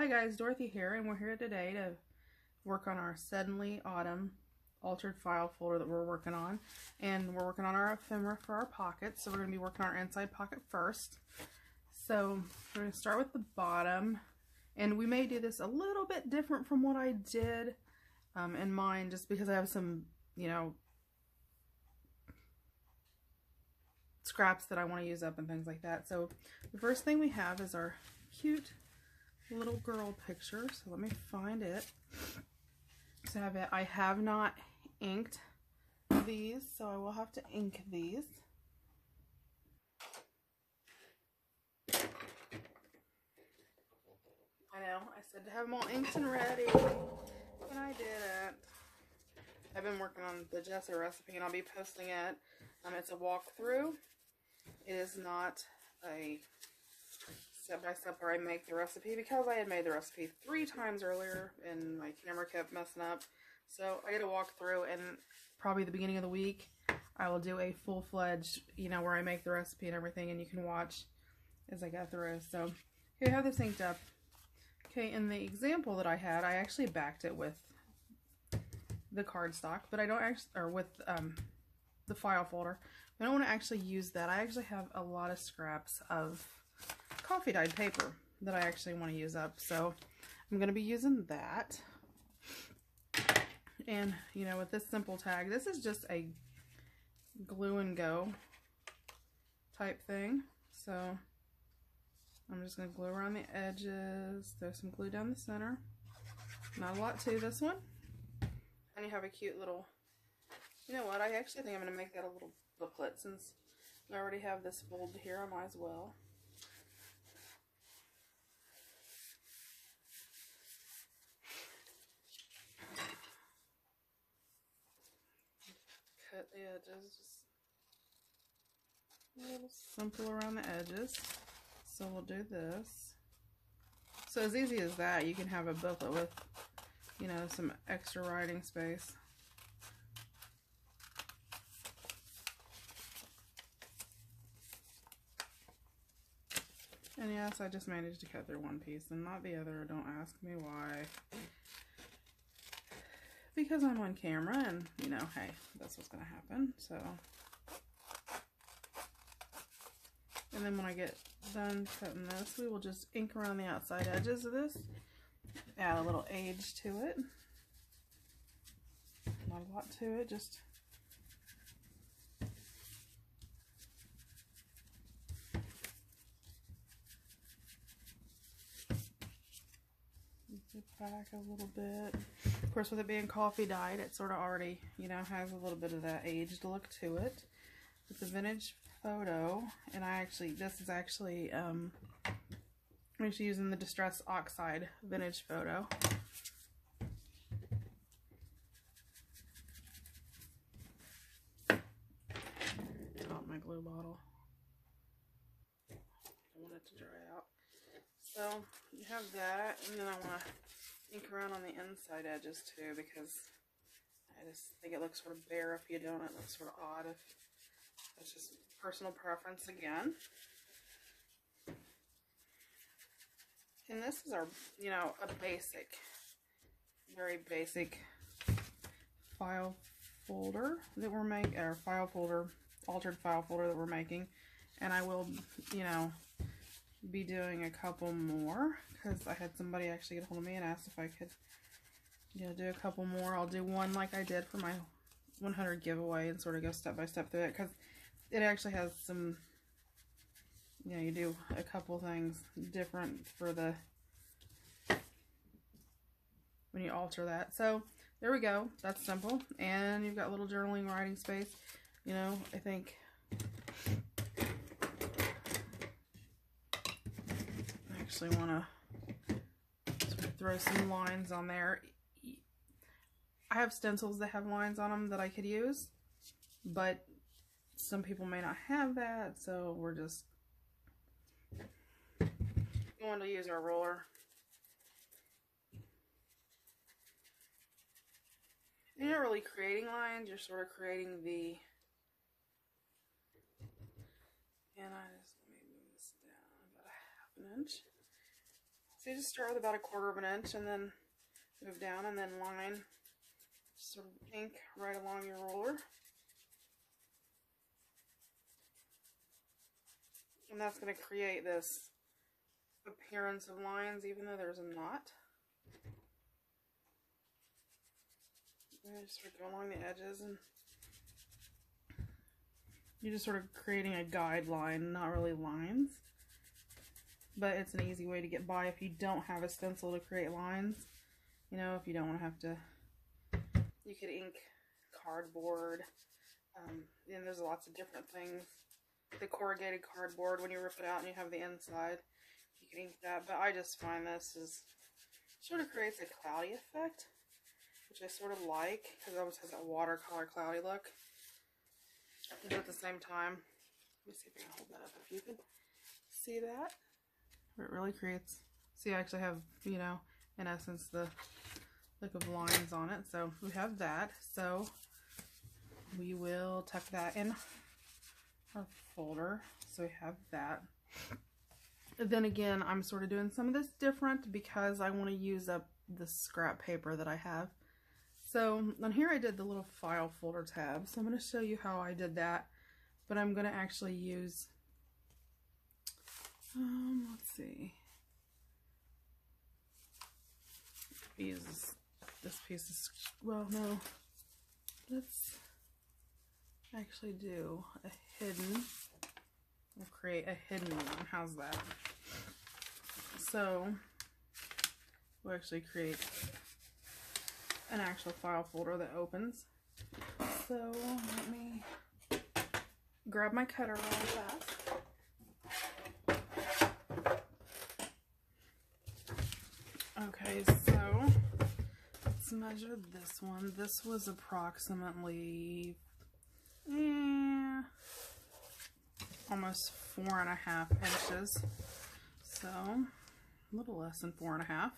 Hi guys, Dorothy here, and we're here today to work on our Suddenly Autumn altered file folder that we're working on. And we're working on our ephemera for our pockets, so we're going to be working on our inside pocket first. So we're going to start with the bottom, and we may do this a little bit different from what I did in mine, just because I have some, scraps that I want to use up and things like that. So the first thing we have is our cute little girl picture. So let me find it. So I have not inked these, so I will have to ink these. I know, I said to have them all inked and ready, and I didn't. I've been working on the Jessa recipe, and I'll be posting it. It's a walkthrough. It is not a step-by-step where I make the recipe, because I had made the recipe 3 times earlier and my camera kept messing up. So I did a walkthrough, and probably the beginning of the week I will do a full-fledged, where I make the recipe and everything, and you can watch as I go through. So here I have this inked up. Okay, in the example that I had, I actually backed it with the cardstock, but I don't actually, or with the file folder. I don't want to actually use that. I actually have a lot of scraps of coffee dyed paper that I actually want to use up, so I'm going to be using that. And with this simple tag, this is just a glue and go type thing, so I'm just going to glue around the edges, throw some glue down the center. Not a lot to this one. And you have a cute little, I actually think I'm going to make that a little booklet, since I already have this fold here. I might as well. Cut the edges, just a little simple around the edges. So we'll do this. So as easy as that, you can have a booklet with, some extra writing space. And yes, I just managed to cut through one piece and not the other. Don't ask me why. Because I'm on camera, and hey, that's what's gonna happen. So, and then when I get done cutting this, we will just ink around the outside edges of this. Add a little age to it. Not a lot to it, just it back a little bit. Of course, with it being coffee dyed, it sort of already, has a little bit of that aged look to it. It's a vintage photo, and this is actually, I'm actually using the Distress Oxide vintage photo. Top my glue bottle. I want it to dry out. So you have that, and then I want to ink around on the inside edges too, because I just think it looks sort of bare if you don't. It looks sort of odd. If that's just personal preference again. And this is our, a basic, very basic file folder that we're making, or file folder, altered file folder that we're making. And I will, be doing a couple more, because I had somebody actually get a hold of me and asked if I could, do a couple more. I'll do one like I did for my 100 giveaway and sort of go step by step through it, because it actually has some, you do a couple things different for when you alter that. So there we go. That's simple. And you've got little journaling writing space. I think I actually want to sort of throw some lines on there. I have stencils that have lines on them that I could use, but some people may not have that, so we're just going to use our roller. You're not really creating lines, you're sort of creating the, and let me move this down about a half an inch. So you just start with about 1/4 of an inch and then move down and then line, sort of ink right along your roller. And that's going to create this appearance of lines even though there's not. I just sort of go along the edges and you're just sort of creating a guideline, not really lines. But it's an easy way to get by if you don't have a stencil to create lines. You know, if you don't want to have to, you could ink cardboard. And there's lots of different things. The corrugated cardboard, when you rip it out and you have the inside, you can ink that. But I just find this is sort of creates a cloudy effect, which I sort of like because it always has that watercolor cloudy look. But at the same time, let me see if I can hold that up if you can see that. It really creates, see, I actually have, you know, in essence, the look of lines on it. So we have that. So we will tuck that in our folder. So we have that. And then again, I'm sort of doing some of this different because I want to use up the scrap paper that I have. So on here I did the little file folder tab. So I'm going to show you how I did that. But I'm going to actually use, let's see. Use this piece of, well, no. Let's actually do a hidden. We'll create a hidden one. How's that? So we'll actually create an actual file folder that opens. So let me grab my cutter real fast. Okay, so let's measure this one. This was approximately almost 4.5 inches. So a little less than 4.5.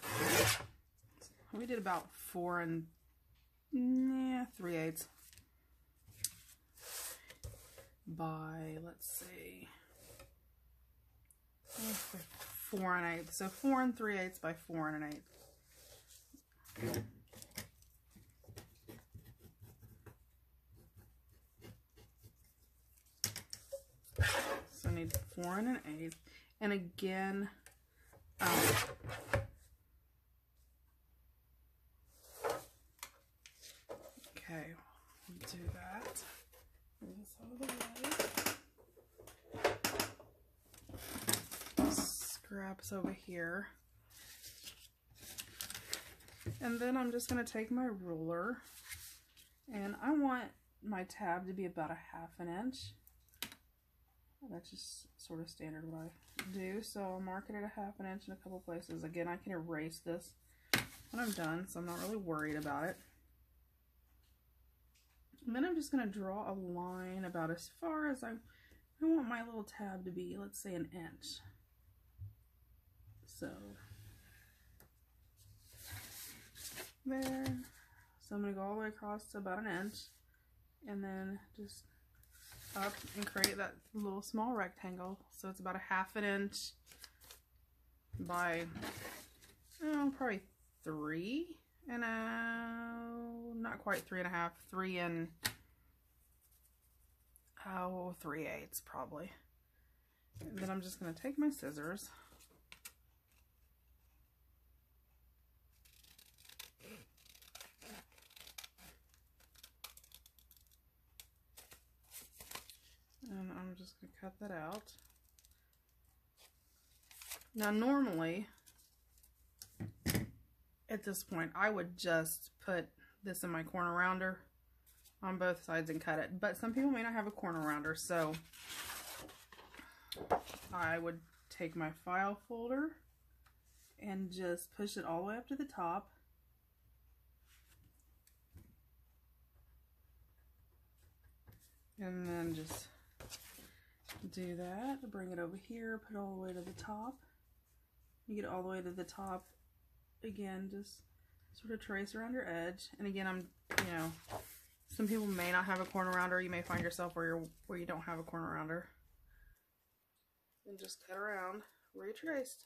We did about 4 3/8 by, let's see, 4 1/8. So 4 3/8 by 4 1/8. So I need 4 1/8. And again, okay, we'll do that. Move this out of the way. Scraps over here. And then I'm just going to take my ruler, and I want my tab to be about 1/2 inch. That's just sort of standard what I do. So I'll mark it at 1/2 inch in a couple places. Again, I can erase this when I'm done, so I'm not really worried about it. And then I'm just going to draw a line about as far as I want my little tab to be, let's say 1 inch. So there. So I'm going to go all the way across to about 1 inch, and then just up and create that little small rectangle. So it's about 1/2 inch by probably 3 and not quite 3.5, 3 and 3/8 probably. And then I'm just going to take my scissors . And I'm just going to cut that out. Now normally, at this point, I would just put this in my corner rounder on both sides and cut it. But some people may not have a corner rounder, so I would take my file folder and just push it all the way up to the top. And then just do that, bring it over here, put it all the way to the top. You get all the way to the top. Again, just sort of trace around your edge. And again, some people may not have a corner rounder. You may find yourself where you don't have a corner rounder. And just cut around where you traced.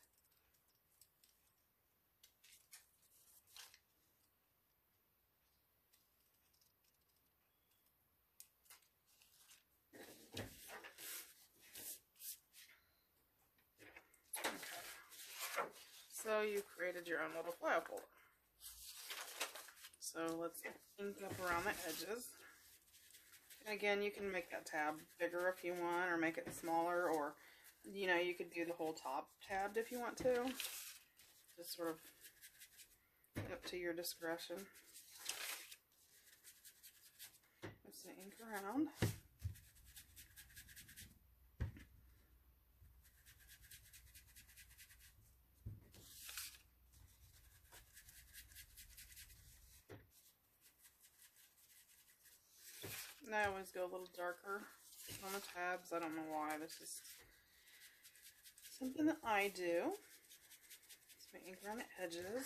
So you created your own little file folder. So let's ink up around the edges. And again, you can make that tab bigger if you want, or make it smaller, or you know, you could do the whole top tabbed if you want to. Just sort of up to your discretion. Let's ink around. And I always go a little darker on the tabs. I don't know why. This is something that I do. Let's ink around the edges.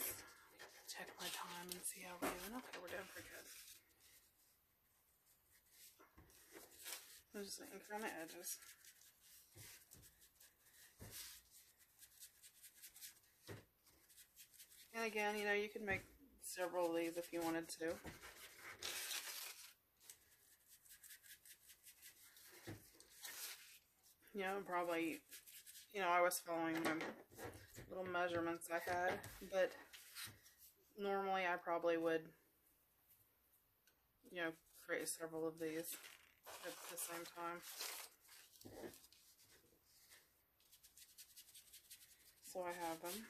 Check my time and see how we're doing. Okay, we're doing pretty good. I'm just going to ink around the edges. And again, you know, you could make several of these if you wanted to. You know, probably, you know, I was following my little measurements I had, but normally I probably would, you know, create several of these at the same time. So I have them.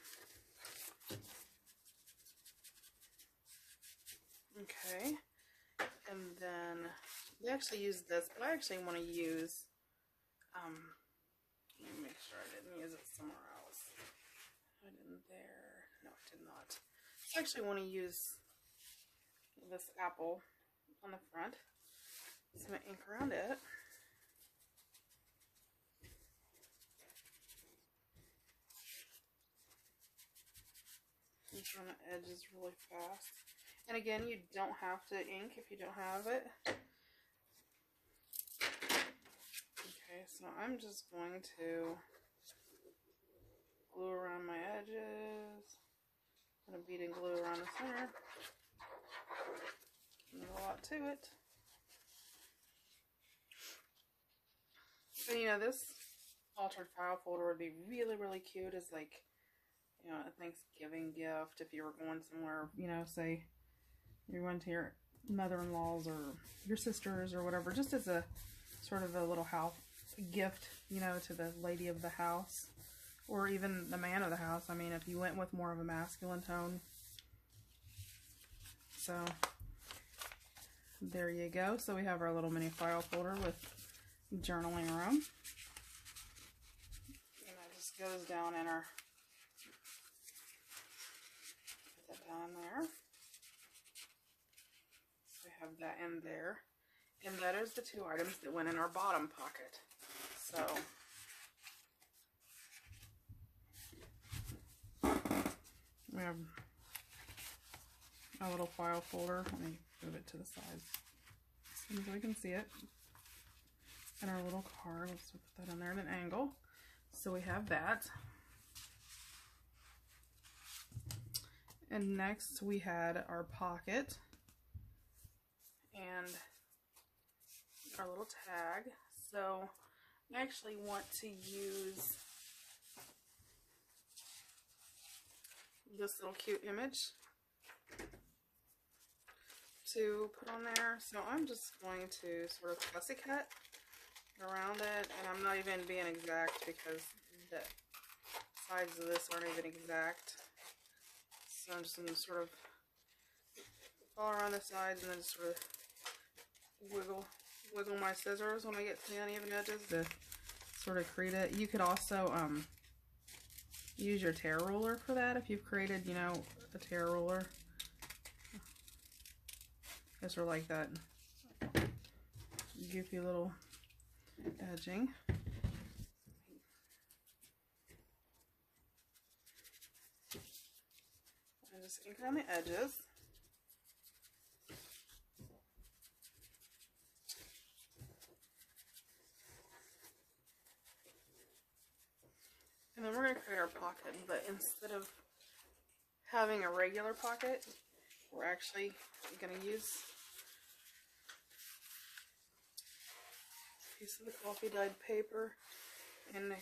Okay, and then we actually use this, but I actually want to use, let me make sure I didn't use it somewhere else. I didn't there. No, I did not. I actually want to use this apple on the front. So I'm going to ink around it. Ink around the edges really fast. And again, you don't have to ink if you don't have it. Okay, so I'm just going to glue around my edges. I'm going to bead and glue around the center. There's a lot to it. So, you know, this altered file folder would be really, really cute as, like, you know, a Thanksgiving gift if you were going somewhere, you know, say you're going to your mother-in-law's or your sisters or whatever, just as a sort of a little house gift, you know, to the lady of the house, or even the man of the house. I mean, if you went with more of a masculine tone. So there you go. So we have our little mini file folder with journaling room. And that just goes down in our, put that down there. So we have that in there. And that is the two items that went in our bottom pocket. So we have a little file folder. Let me move it to the side so we can see it. And our little card, let's put that in there at an angle. So we have that. And next we had our pocket and our little tag. So I actually want to use this little cute image to put on there. So I'm just going to sort of fussy cut around it, and I'm not even being exact because the sides of this aren't even exact. So I'm just going to sort of all around the sides and then sort of wiggle my scissors when I get to the uneven edges to sort of create it. You could also use your tear ruler for that if you've created, you know, a tear ruler. Just sort of like that goofy little edging. And just ink on the edges. And then we're going to create our pocket, but instead of having a regular pocket, we're actually going to use a piece of the coffee dyed paper and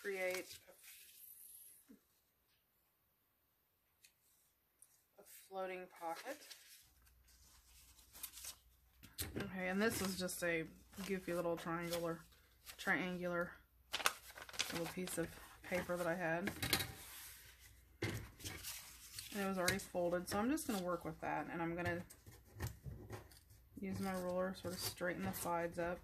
create floating pocket. Okay, and this was just a goofy little triangular little piece of paper that I had. And it was already folded, so I'm just going to work with that, and I'm going to use my ruler, sort of straighten the sides up.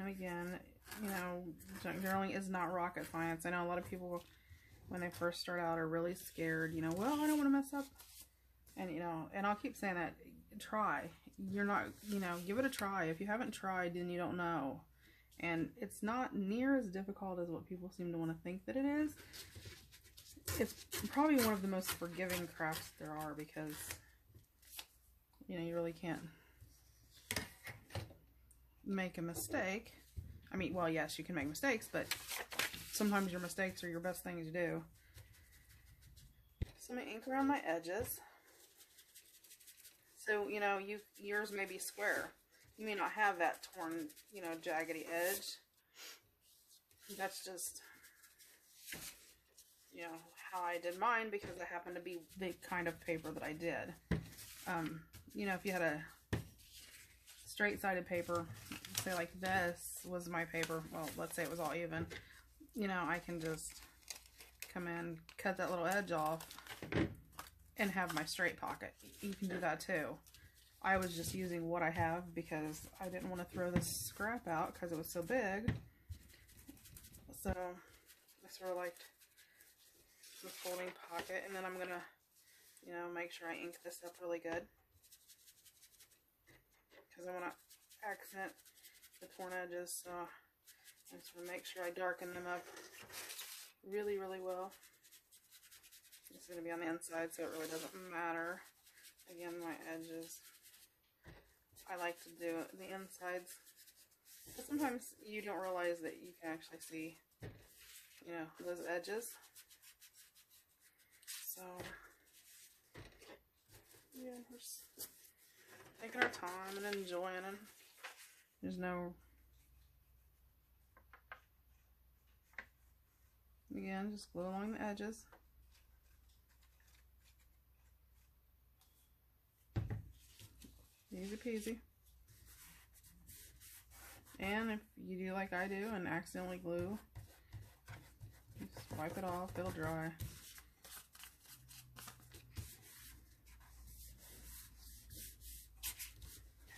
And again, you know, junk journaling is not rocket science. I know a lot of people, when they first start out, are really scared, you know, well, I don't want to mess up. And, you know, and I'll keep saying that, try. You're not, you know, give it a try. If you haven't tried, then you don't know. And it's not near as difficult as what people seem to want to think that it is. It's probably one of the most forgiving crafts there are because, you know, you really can't make a mistake. I mean, well, yes, you can make mistakes, but sometimes your mistakes are your best things to do. So I'm going to ink around my edges. So, you know, yours may be square. You may not have that torn, you know, jaggedy edge. That's just, you know, how I did mine because it happened to be the kind of paper that I did. You know, if you had a straight-sided paper, say like this was my paper, well, let's say it was all even, you know, I can just come in, cut that little edge off, and have my straight pocket. You can do that too. I was just using what I have because I didn't want to throw this scrap out because it was so big. So I sort of liked the folding pocket, and then I'm gonna, you know, make sure I ink this up really good because I want to accent the torn edges. So I just want to make sure I darken them up really, really well. It's going to be on the inside, so it really doesn't matter. Again, my edges, I like to do the insides. But sometimes you don't realize that you can actually see, you know, those edges. So, yeah, we're just taking our time and enjoying it. There's no, again, just glue along the edges. Easy peasy. And if you do like I do and accidentally glue, just wipe it off, it'll dry.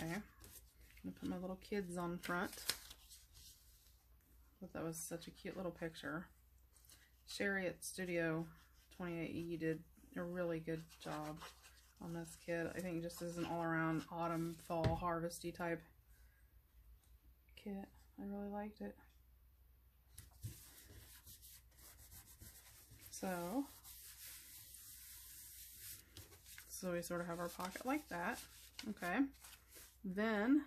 Okay, I'm gonna put my little kids on front. I thought that was such a cute little picture. Sherry at Studio 28E did a really good job on this kit. I think just as an all-around autumn, fall, harvesty type kit. I really liked it. So we sort of have our pocket like that. Okay. Then,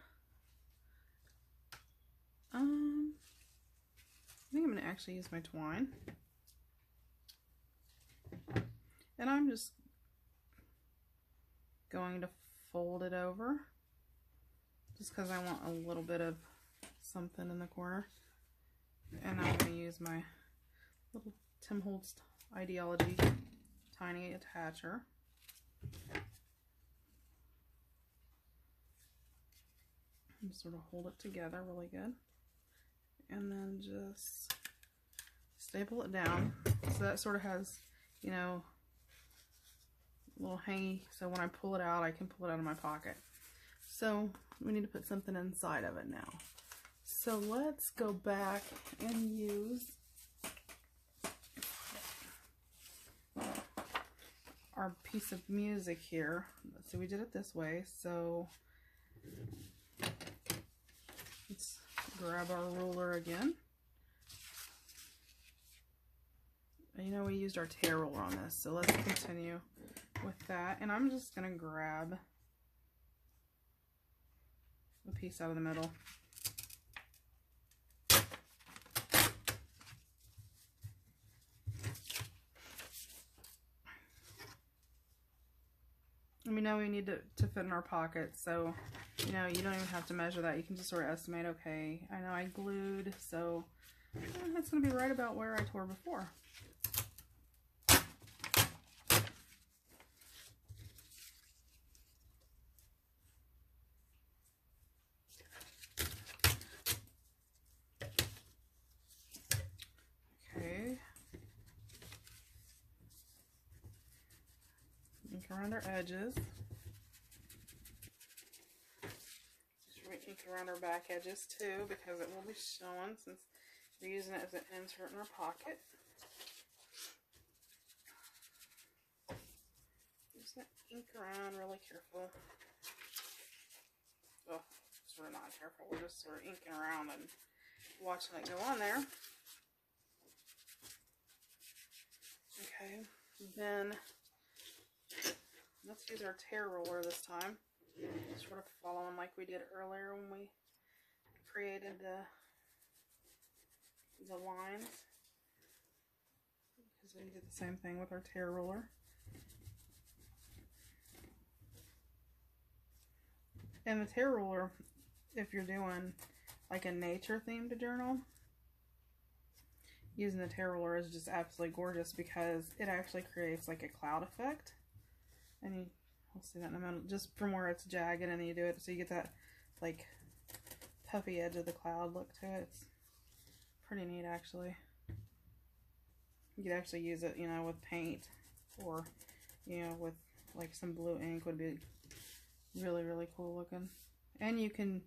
I think I'm going to actually use my twine. And I'm just going to fold it over just because I want a little bit of something in the corner. And I'm going to use my little Tim Holtz Ideology tiny attacher. And sort of hold it together really good. And then just staple it down. So that sort of has, you know, a little hangy, so when I pull it out, I can pull it out of my pocket. So we need to put something inside of it now. So let's go back and use our piece of music here. So we did it this way, so let's grab our ruler again. And you know, we used our tear ruler on this, so let's continue with that. And I'm just gonna grab a piece out of the middle. we know we need to fit in our pockets, so, you know, you don't even have to measure that. You can just sort of estimate, okay, I know I glued, so that's going to be right about where I tore before. Okay. Ink around our edges. Ink around our back edges too, because it will be showing since we're using it as an insert in our pocket. Just ink around really careful. Oh, sort of not careful. We're just sort of inking around and watching it go on there. Okay, then let's use our tear roller this time. Sort of following like we did earlier when we created the lines. Because we did the same thing with our tear roller. And the tear roller, if you're doing like a nature themed journal, using the tear roller is just absolutely gorgeous because it actually creates like a cloud effect. And we'll see that in a minute, just from where it's jagged, and then you do it so you get that like puffy edge of the cloud look to it. It's pretty neat actually. You could actually use it, you know, with paint, or, you know, with like some blue ink would be really, really cool looking. And you can,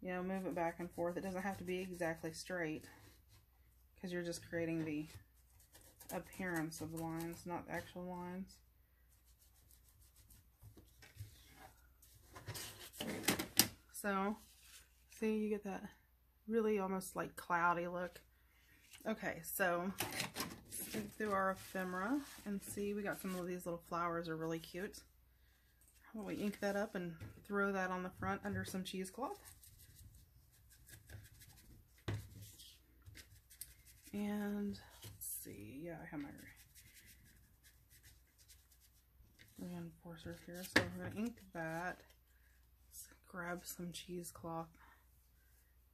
you know, move it back and forth. It doesn't have to be exactly straight because you're just creating the appearance of the lines, not the actual lines. So, see, you get that really almost like cloudy look. Okay, so scoop through our ephemera and see, we got some of these little flowers are really cute. How about we ink that up and throw that on the front under some cheesecloth. And let's see, yeah, I have my reinforcers here, so we're gonna ink that. Let's grab some cheesecloth.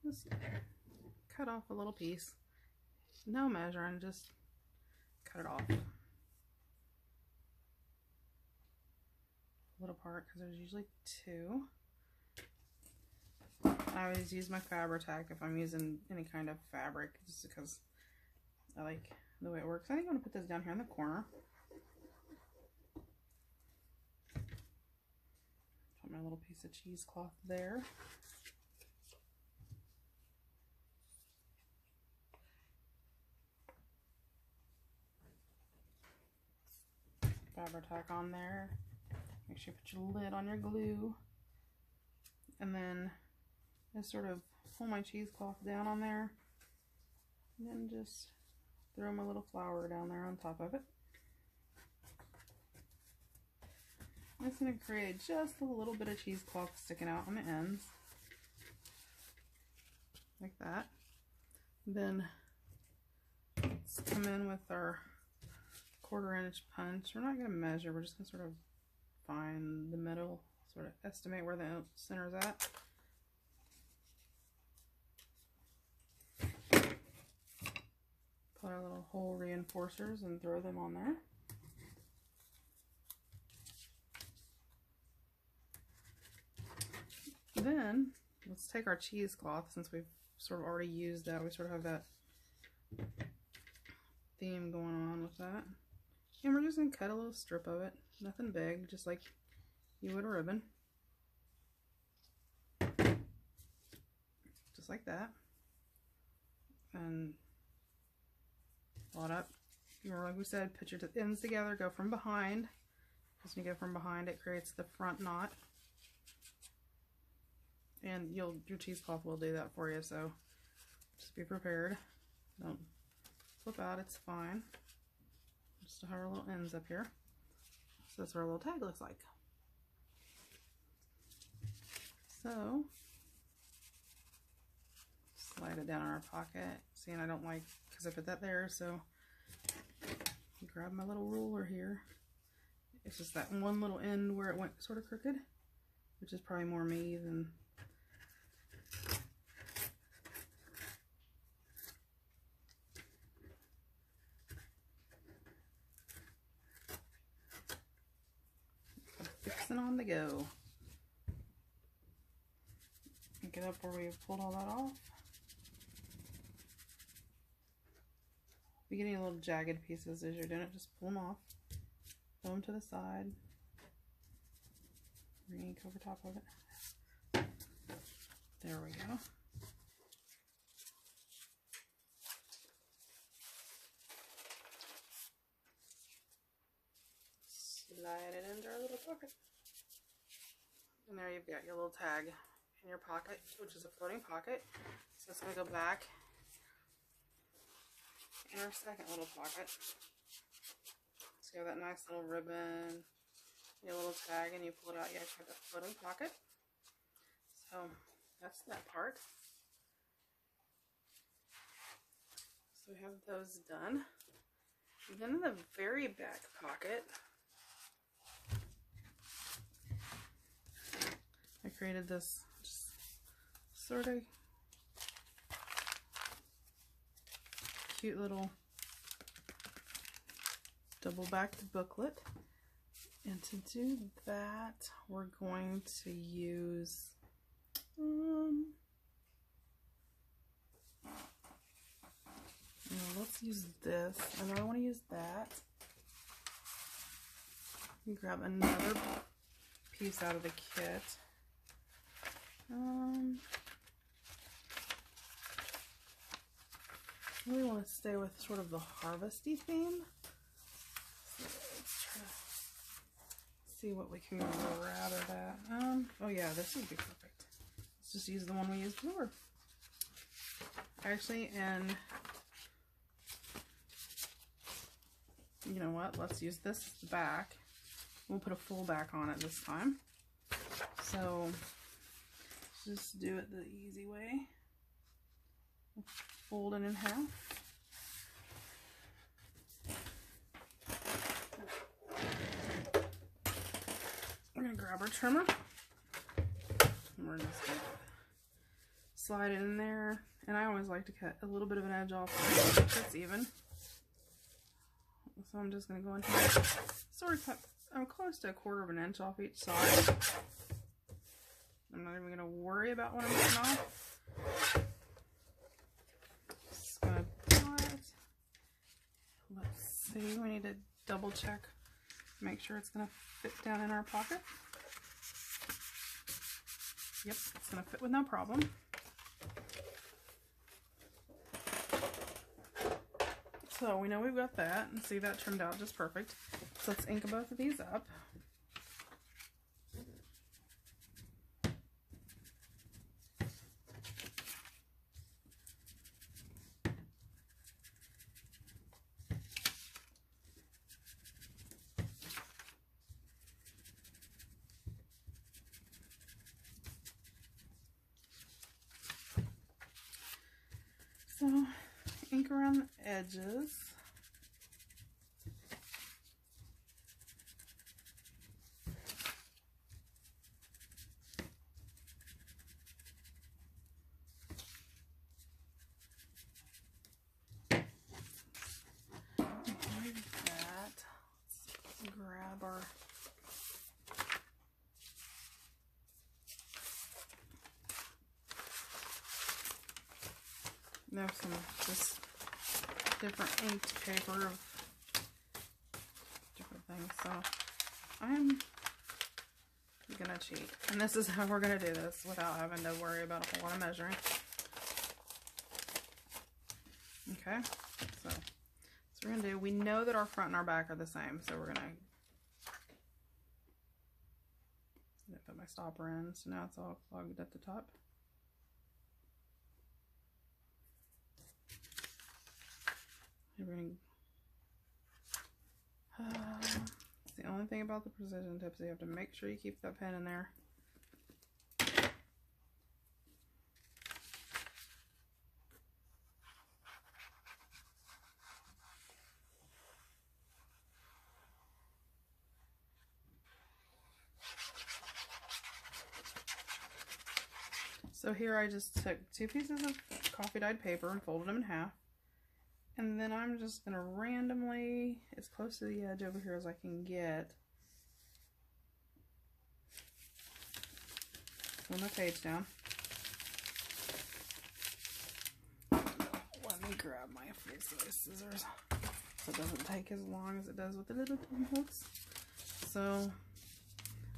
Just cut off a little piece. No measuring, just cut it off. A little part, because there's usually two. I always use my Fabri-Tac if I'm using any kind of fabric, just because I like the way it works. I think I'm going to put this down here in the corner. Put my little piece of cheesecloth there. Fabri-Tac on there. Make sure you put your lid on your glue. And then just sort of pull my cheesecloth down on there. And then just throw my little flower down there on top of it. It's going to create just a little bit of cheesecloth sticking out on the ends. Like that. Then let's come in with our 1/4 inch punch. We're not going to measure, we're just going to sort of find the middle, sort of estimate where the center's at. Put our little hole reinforcers and throw them on there. Then let's take our cheesecloth, since we've sort of already used that, we sort of have that theme going on with that. And we're just going to cut a little strip of it. Nothing big, just like you would a ribbon. Just like that. And blot up. Remember, like we said, put your ends together, go from behind. Because when you go from behind, it creates the front knot. And your cheesecloth will do that for you, so just be prepared. Don't flip out, it's fine. Just have our little ends up here. So that's what our little tag looks like. So, slide it down in our pocket. See, and I don't like, because I put that there, so grab my little ruler here It's just that one little end where it went sort of crooked, which is probably more me than... Fixing on the go. Get up where we pulled all that off. If you get any little jagged pieces as you're doing it, just pull them off. Throw them to the side. Ink over top of it. There we go. Slide it into our little pocket. And there you've got your little tag in your pocket, which is a floating pocket. So it's going to go back in our second little pocket. So you have that nice little ribbon, your little tag, and you pull it out, you actually have that floating pocket. So that's that part. So we have those done. And then in the very back pocket, I created this just sort of cute little double-backed booklet. And to do that, we're going to use let's use this, and I want to use that. Grab another piece out of the kit. I really want to stay with sort of the harvesty theme. So let's try to see what we can grab of that. Oh yeah, this would be perfect. Let's just use the one we used before. Actually, and you know what? Let's use this back. We'll put a full back on it this time. So just do it the easy way. Fold it in half. We're going to grab our trimmer. And we're just going to slide it in there. And I always like to cut a little bit of an edge off so it's even. So I'm just going to go in here, sort of cut, I'm close to 1/4 of an inch off each side. I'm not even going to worry about what I'm cutting off. Just going to pull it. Let's see, we need to double check, make sure it's going to fit down in our pocket. Yep, it's going to fit with no problem. So we know we've got that, and see that trimmed out just perfect. So let's ink both of these up. So ink around the edges. Like that. Let's grab our there's some just different inked paper of different things, so I'm gonna cheat, and this is how we're gonna do this without having to worry about a whole lot of measuring. Okay, so we're gonna do, we know that our front and our back are the same, so we're gonna put my stopper in, so now it's all clogged at the top. It's the only thing about the precision tips, you have to make sure you keep that pen in there. So here I just took 2 pieces of coffee dyed paper and folded them in half. And then I'm just going to randomly, as close to the edge over here as I can get, pull my page down. Let me grab my full-size scissors so it doesn't take as long as it does with the little pin hooks. So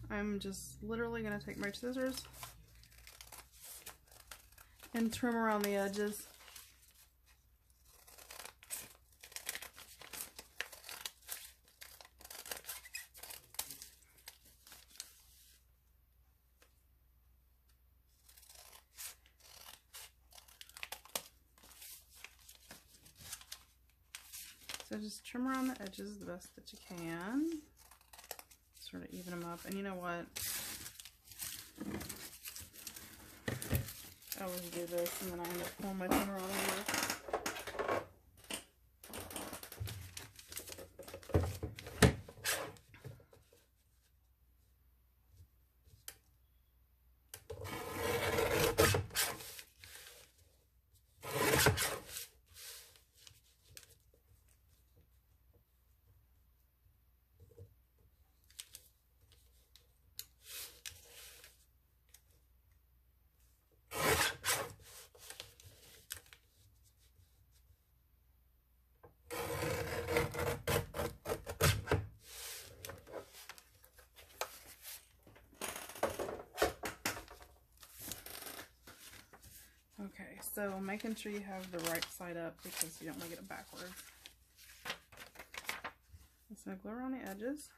I'm just literally going to take my scissors and trim around the edges. So just trim around the edges the best that you can. Sort of even them up. And you know what? I always do this and then I end up pulling my trimmer all over. Okay, so making sure you have the right side up because you don't want to get it backwards. Just gonna glue around the edges.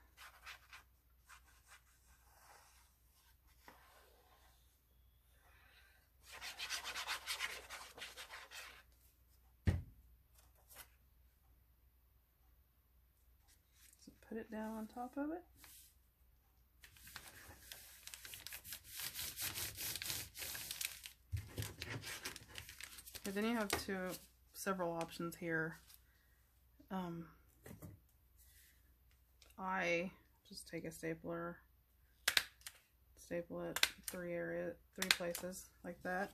So put it down on top of it. But then you have several options here. I just take a stapler, staple it 3 places like that,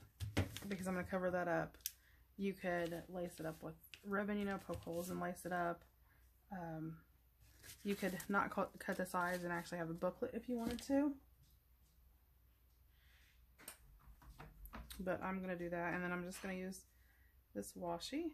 because I'm going to cover that up. You could lace it up with ribbon, you know, poke holes and lace it up. You could not cut the sides and actually have a booklet if you wanted to. But I'm going to do that, and then I'm just going to use this washi